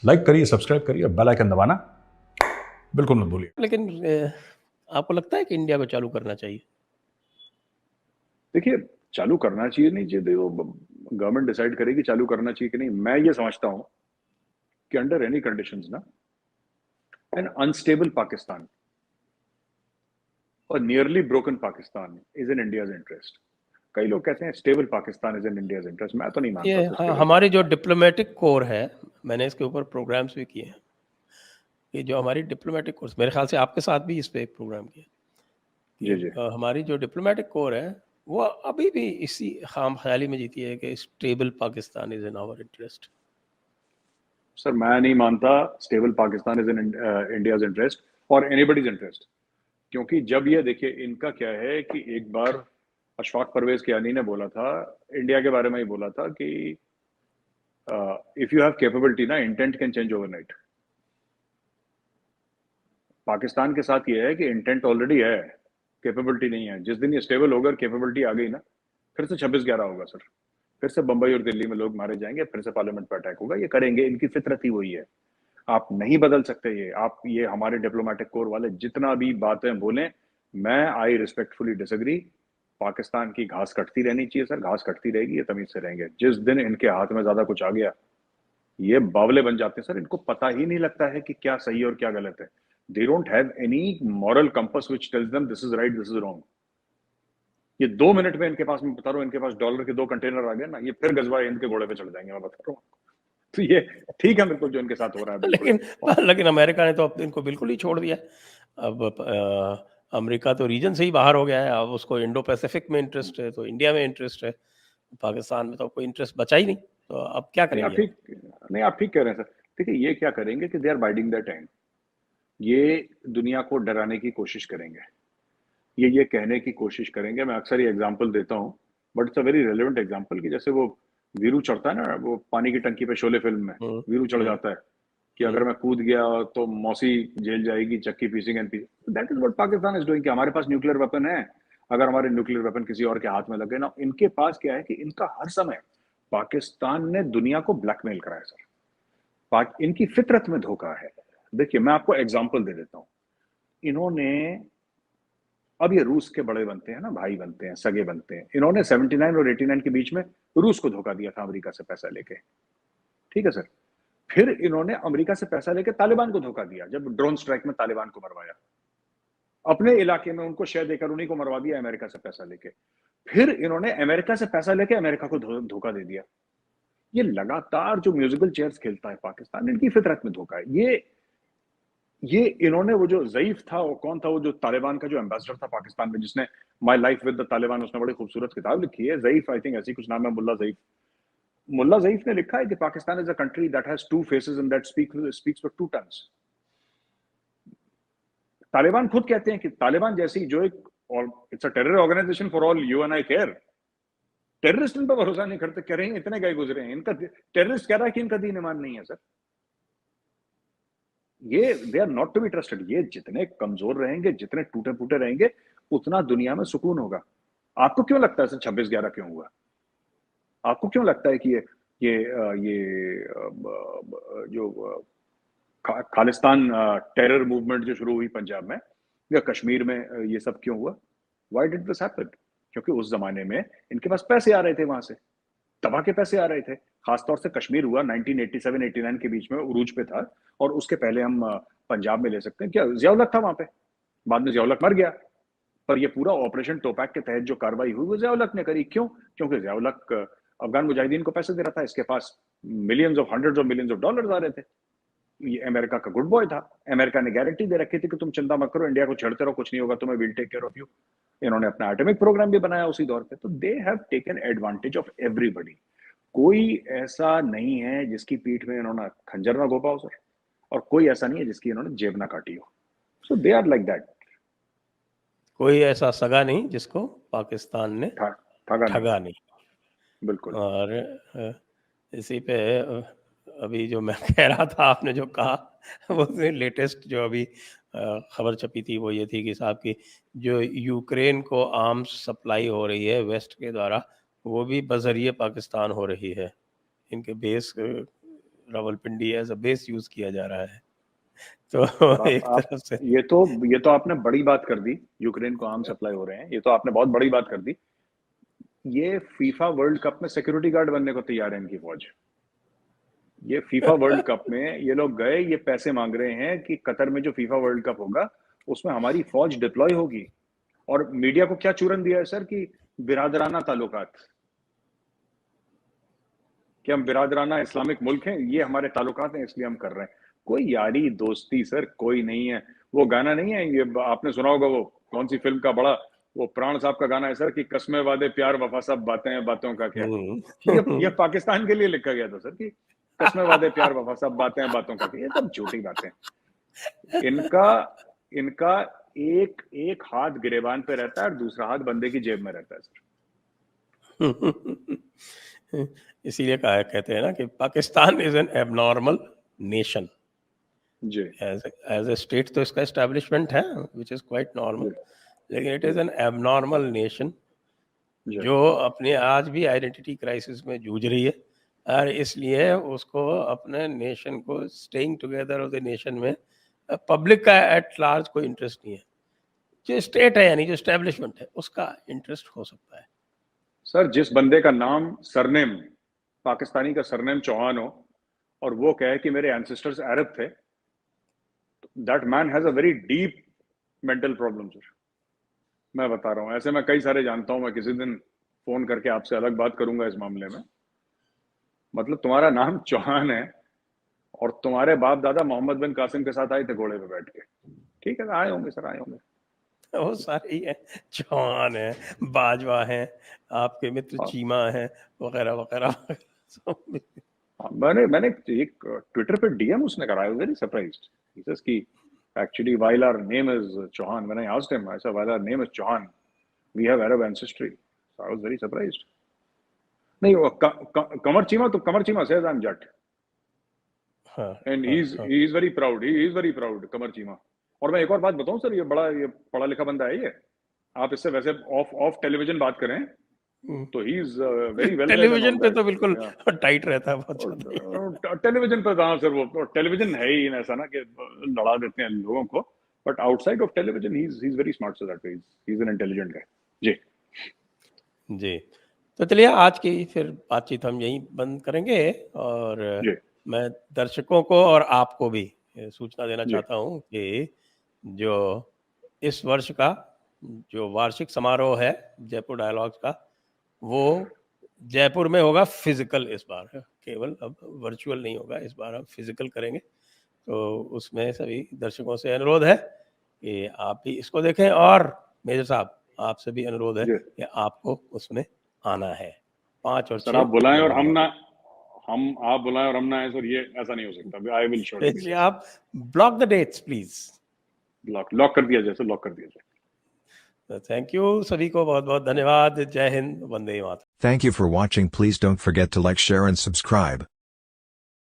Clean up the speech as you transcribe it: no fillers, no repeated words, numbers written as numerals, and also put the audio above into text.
Like करिए, subscribe करिए, bell icon दबाना बिल्कुल मत भूलिए। लेकिन आपको लगता है कि इंडिया को चालू करना चाहिए? देखिए, चालू करना चाहिए नहीं चाहिए, वो गवर्नमेंट डिसाइड करेगी चालू करना चाहिए कि नहीं। मैं ये समझता हूं कि अंडर एनी कंडीशंस ना, एन अनस्टेबल पाकिस्तान और nearly broken Pakistan is in India's interest. कई लोग कहते हैं stable Pakistan is in India's interest, मैं तो नहीं मानता ये उसको स्टेबल हमारी जो पाकिस्तान। डिप्लोमेटिक कोर है, मैंने इसके ऊपर प्रोग्राम्स भी किए हैं। ये जो हमारी डिप्लोमेटिक कोर्स, मेरे ख्याल से आपके साथ भी इस पे एक प्रोग्राम किया कि जी जी हमारी जो डिप्लोमेटिक कोर है वो अभी भी इसी खाम ख्याली में जीती है कि stable Pakistan is in our interest. Sir, मैं नहीं मानता stable Pakistan is in India's interest और एनीबडीज इंटरेस्ट। क्योंकि जब ये देखिए, इनका क्या है कि एक बार अशफाक परवेज कियानी ने बोला था, इंडिया के बारे में ही बोला था कि इफ यू हैव कैपेबिलिटी ना, intent can change overnight. Pakistan के साथ ये है कि इंटेंट ऑलरेडी है, कैपेबिलिटी नहीं है। जिस दिन ये स्टेबल होगा, कैपेबिलिटी आ गई ना, फिर से 26/11 होगा सर। फिर से बंबई और दिल्ली में लोग मारे जाएंगे, फिर से पार्लियामेंट पर अटैक होगा। ये करेंगे, इनकी फितरत ही वही है। आप नहीं बदल सकते ये। आप ये हमारे डिप्लोमेटिक कोर वाले जितना भी बातें बोलें, मैं आई रिस्पेक्टफुली डिसएग्री। पाकिस्तान की घास कटती रहनी चाहिए सर, घास कटती रहेगी, ये तमीज से रहेंगे। जिस दिन इनके हाथ में ज्यादा कुछ आ गया, ये बावले बन जाते हैं सर। इनको पता ही नहीं लगता है कि क्या सही और क्या गलत है। They don't have any moral compass which tells them this is right, this is wrong. ये 2 मिनट में इनके पास, मैं बता रहा हूँ, इनके पास डॉलर के 2 कंटेनर आ गए ना, ये फिर गजवा हिंद के घोड़े पे चढ़ जाएंगे, मैं बता रहा हूँ। तो ये ठीक है, बिल्कुल जो इनके साथ हो रहा है, बिल्कुल। लेकिन लेकिन अमेरिका ने तो अब इनको बिल्कुल ही छोड़ दिया है। अब अमेरिका तो रीजन से ही बाहर हो गया है। अब उसको इंडो पैसिफिक में इंटरेस्ट है, तो इंडिया में इंटरेस्ट है। पाकिस्तान में तो कोई इंटरेस्ट बचा ही नहीं, तो अब क्या नहीं आप करेंगे? ठीक नहीं आप ठीक कह रहे हैं सर। देखिए, ये क्या करेंगे कि they are biding the time. ये दुनिया को डराने की कोशिश करेंगे। ये कहने की कोशिश करेंगे। मैं अक्सर ये एग्जांपल देता हूँ, but it's a very relevant example, कि जैसे वो वीरू चढ़ता है ना, वो पानी की टंकी पे शोले फिल्म में हम्म। वीरू चढ़ हम्म। जाता है कि अगर हम्म। मैं कूद गया तो मौसी जेल जाएगी, चक्की पीसिंग एंड पीसिंग। That is what Pakistan is doing. कि हमारे पास न्यूक्लियर वेपन है, अगर हमारे न्यूक्लियर वेपन किसी और के हाथ में लगे ना, इनके पास क्या है कि इनका हर समय पाकिस्तान ने दुनिया को ब्लैकमेल करा है सर। इनकी फितरत में धोखा है। देखिए, मैं आपको एग्जांपल दे देता हूं। इन्होंने, अब ये रूस के बड़े बनते हैं ना, भाई बनते हैं, सगे बनते हैं। इन्होंने 79 और 89 के बीच में रूस को धोखा दिया था अमेरिका से पैसा लेके। ठीक है सर। फिर इन्होंने अमेरिका से पैसा लेके तालिबान को धोखा दिया, जब ड्रोन स्ट्राइक में तालिबान को मरवाया। अपने इलाके में उनको शेयर देकर उन्हीं को मरवा दिया अमेरिका से पैसा लेके। फिर इन्होंने अमेरिका से पैसा लेके अमेरिका को धोखा दे दिया। ये लगातार जो म्यूजिकल चेयर्स खेलता है पाकिस्तान, इनकी फितरत में धोखा है। ये इन्होंने, वो जो ज़ईफ था, वो कौन था, वो जो तालिबान का जो एम्बेसडर था पाकिस्तान में, जिसने my life with the Taliban, उसने बड़ी खूबसूरत किताब लिखी है, ज़ईफ, आई थिंक ऐसी कुछ नाम है, मुल्ला ज़ईफ। मुल्ला ज़ईफ ने लिखा है कि Pakistan is a country that has two faces and that speaks with two tongues. Taliban खुद कहते हैं कि तालिबान जैसी जो एक, और it's a terror organisation for all you and I care. Terrorist इन पर भरोसा नहीं करते, कह रहे हैं इतने गए गुजरे हैं। इनका टेररिस्ट कह रहा है कि इनका दीन ईमान नहीं है सर। ये they are not to be trusted. ये जितने कमजोर रहेंगे, जितने टूटे फूटे रहेंगे, उतना दुनिया में सुकून होगा। आपको क्यों लगता है सर 26/11 क्यों हुआ? आपको क्यों लगता है कि जो खालिस्तान टेरर मूवमेंट जो शुरू हुई पंजाब में या कश्मीर में, ये सब क्यों हुआ? Why did this happen? क्योंकि उस जमाने में इनके पास पैसे आ रहे थे, वहां से दबा के पैसे आ रहे थे। खासतौर से कश्मीर हुआ 1987-89 के बीच में, उरूज पे था। और उसके पहले हम पंजाब में ले सकते हैं, क्या जियाउल हक था वहां पे। बाद में जियाउल हक मर गया, पर ये पूरा ऑपरेशन टोपैक के तहत जो कार्रवाई हुई वो जियाउल हक ने करी। क्यों? क्योंकि जियाउल हक अफगान मुजाहिदीन को पैसे दे रहा था। इसके पास millions of, hundreds of millions of dollars आ रहे थे। ये अमेरिका का गुड बॉय था। अमेरिका ने गारंटी दे रखी थी कि तुम चिंता मत करो, इंडिया को छेड़ते रहो, कुछ नहीं होगा तुम्हें, will take care of you. इन्होंने अपना एटॉमिक प्रोग्राम भी बनाया उसी दौर पे। तो they have taken advantage of everybody. कोई ऐसा नहीं है जिसकी पीठ में इन्होंने खंजर ना घोपा हो सर, और कोई ऐसा नहीं है जिसकी इन्होंने जेब ना काटी हो। सो दे आर लाइक दैट। कोई ऐसा सगा नहीं जिसको पाकिस्तान ने ठगा नहीं, ठगा नहीं। बिल्कुल। और इसी पे अभी जो मैं कह रहा था, आपने जो कहा वो लेटेस्ट जो अभी खबर छपी थी वो ये थी कि साहब की जो यूक्रेन को आर्म्स सप्लाई हो रही है वेस्ट के द्वारा, वो भी बजरिए पाकिस्तान हो रही है। इनके base Rawalpindi as a base use किया जा रहा है। तो और एक तरफ से ये तो आपने बड़ी बात कर दी, यूक्रेन को आर्म सप्लाई हो रहे हैं, ये तो आपने बहुत बड़ी बात कर दी। ये फीफा वर्ल्ड कप में सिक्योरिटी गार्ड बनने को तैयार है इनकी फौज। ये फीफा वर्ल्ड कप में ये लोग गए, ये पैसे मांग रहे हैं कि कतर में जो फीफा वर्ल्ड कप होगा उसमें हमारी फौज डिप्लॉय होगी। और मीडिया को क्या चूरन दिया है सर कि बिरादराना ताल्लुकात, कि हम बिरादराना इस्लामिक मुल्क हैं, ये हमारे ताल्लुकात हैं इसलिए हम कर रहे हैं। कोई यारी दोस्ती सर कोई नहीं है। वो गाना नहीं है, ये आपने सुना होगा, वो कौन सी फिल्म का, बड़ा वो प्राण साहब का गाना है सर कि कस्में वादे प्यार वफा सब बातें हैं बातों का क्या। ये पाकिस्तान के लिए लिखा गया था सर कि कस्में वादे प्यार वफा सब बातें हैं बातों का क्या। ये सब झूठी बातें। इनका एक एक हाथ गिरेबान पे रहता है और दूसरा हाथ बंदे की जेब में रहता है सर। इसीलिए कहते हैं ना कि Pakistan is an abnormal nation. जी एज ए स्टेट तो इसका एस्टेब्लिशमेंट है विच इज क्वाइट नॉर्मल, लेकिन it is an abnormal nation जो अपने आज भी आइडेंटिटी क्राइसिस में जूझ रही है। और इसलिए उसको अपने नेशन को staying together of the nation में पब्लिक का एट लार्ज कोई इंटरेस्ट नहीं है। जो स्टेट है यानी जो एस्टेब्लिशमेंट है उसका इंटरेस्ट हो सकता है। सर जिस बंदे का नाम सरनेम पाकिस्तानी का सरनेम चौहान हो और वो कहे कि मेरे एंसेस्टर्स अरब थे, that man has a very deep mental problem sir. मैं बता रहा हूँ, ऐसे मैं कई सारे जानता हूँ। मैं किसी दिन फोन करके आपसे अलग बात करूंगा इस मामले में। मतलब तुम्हारा नाम चौहान है और तुम्हारे बाप दादा मोहम्मद बिन कासिम के साथ आए थे घोड़े पे बैठ के। ठीक है, आए होंगे सर, आए होंगे। वो सारे ही है, चौहान है, बाजवा है, आपके मित्र चीमा है, वगैरह वगैरह। मैंने एक ट्विटर पे डीएम उसने करा, I was very surprised. He says कि actually while our name is Chauhan, when I asked him I said while our name is Chauhan we have Arab ancestry. So I was very surprised. नहीं वो Kamar Cheema says I am Jat and he is very proud, he is very proud Kamar Cheema. और मैं एक और बात बताऊं sir, ये पढ़ा लिखा बंदा है ये। आप इससे वैसे ऑफ टेलीविजन बात करें तो ही इज वेरी वेल। टेलीविजन पे तो बिल्कुल टाइट रहता है बहुत। टेलीविजन पे कहाँ सर, वो टेलीविजन है ही ऐसा ना कि लड़ा देते हैं लोगों को, but outside of television he is very smart so that he is an intelligent guy. जी तो चलिए आज की फिर बातचीत हम यहीं बंद करेंगे। और मैं दर्शकों को और आपको भी सूचना देना चाहता हूँ कि जो इस वर्ष का जो वार्षिक समारोह है जयपुर डायलॉग्स का, वो जयपुर में होगा फिजिकल इस बार, केवल अब वर्चुअल नहीं होगा, इस बार हम फिजिकल करेंगे। तो उसमें सभी दर्शकों से अनुरोध है कि आप भी इसको देखें, और मेजर साहब आपसे भी अनुरोध है कि आपको उसमें आना है। 5 और 6 आप बुलाएं और आप बुलाएं और हम ना आए सर, ये ऐसा नहीं हो सकता। I will show you. आप block the dates please. Lock कर दिया जाए सर, लॉक कर दिया जाए। थैंक यू सभी को, बहुत बहुत धन्यवाद। जय Hind, Vande Mataram. Thank you for watching. Please don't forget to like, share and subscribe.